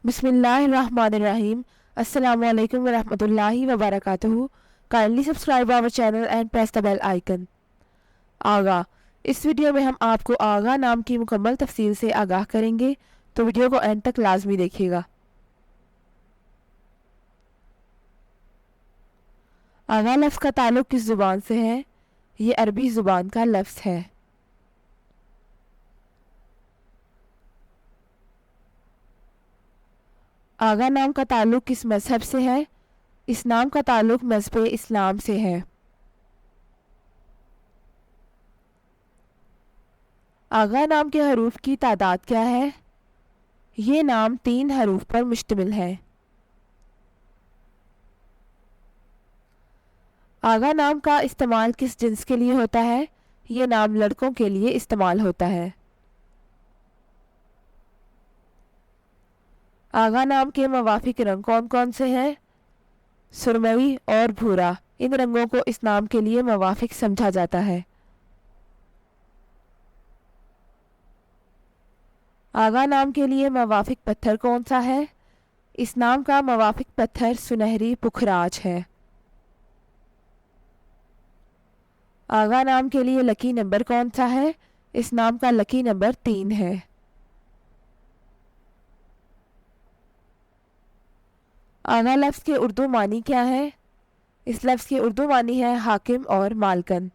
Bismillahirrahmanirrahim. Assalamu alaikum wa rahmatullahi wa barakatuhu. Kindly subscribe our channel and press the bell icon. आगा, इस video में हम आपको आगा नाम की मुकम्मल तफसील से आगाह करेंगे, तो वीडियो को एंड तक लाजमी देखिएगा। आगा लफ्ज़ का ताल्लुक़ किस ज़ुबान से है? ये अरबी ज़ुबान का लफ्ज़ है। आगा नाम का ताल्लुक़ किस मज़हब से है? इस नाम का ताल्लुक़ मज़हब इस्लाम से है। आगा नाम के हरूफ की तादाद क्या है? ये नाम 3 हरूफ पर मुश्तमिल है। आगा नाम का इस्तेमाल किस जिन्स के लिए होता है? ये नाम लड़कों के लिए इस्तेमाल होता है। आगा नाम के मवाफिक रंग कौन कौन से हैं? सुरमई और भूरा, इन रंगों को इस नाम के लिए मवाफिक समझा जाता है। आगा नाम के लिए मवाफिक पत्थर कौन सा है? इस नाम का मवाफिक पत्थर सुनहरी पुखराज है। आगा नाम के लिए लकी नंबर कौन सा है? इस नाम का लकी नंबर 3 है। आगा लफ्ज़ के उर्दू मानी क्या है? इस लफ्ज़ के उर्दू मानी है हाकिम और मालकन।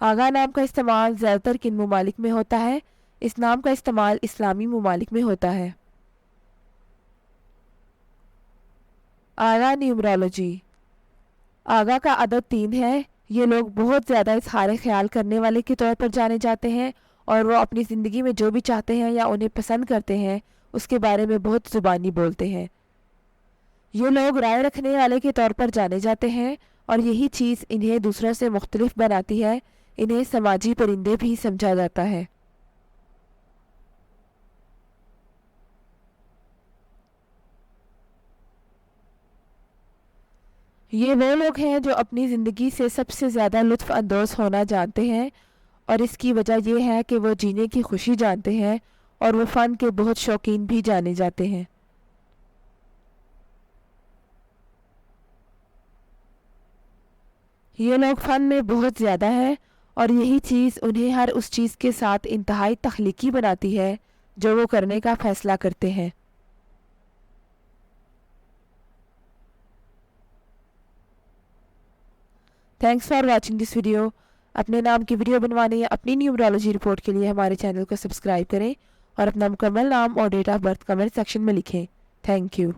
आगा नाम का इस्तेमाल ज़्यादातर किन ममालिक में होता है? इस नाम का इस्तेमाल इस्लामी ममालिक में होता है। आगा न्यूमरोलॉजी। आगा का अदद 3 है। ये लोग बहुत ज़्यादा इज़हार ख्याल करने वाले के तौर पर जाने जाते हैं और वो अपनी ज़िंदगी में जो भी चाहते हैं या उन्हें पसंद करते हैं उसके बारे में बहुत ज़ुबानी बोलते हैं। ये लोग राय रखने वाले के तौर पर जाने जाते हैं और यही चीज़ इन्हें दूसरों से मुख्तलिफ बनाती है। इन्हें समाजी परिंदे भी समझा जाता है। ये वो लोग हैं जो अपनी ज़िंदगी से सबसे ज़्यादा लुत्फ़ अंदोज़ होना जानते हैं और इसकी वजह यह है कि वो जीने की खुशी जानते हैं और वो फ़न के बहुत शौकीन भी जाने जाते हैं। ये लोग फ़न में बहुत ज़्यादा है और यही चीज़ उन्हें हर उस चीज़ के साथ इंतहाई तख्लीकी बनाती है जो वो करने का फ़ैसला करते हैं। Thanks for watching this video. अपने नाम की वीडियो बनवाने या अपनी न्यूमरोलॉजी रिपोर्ट के लिए हमारे चैनल को सब्सक्राइब करें और अपना मुकम्मल नाम और date of birth comment section में लिखें। Thank you.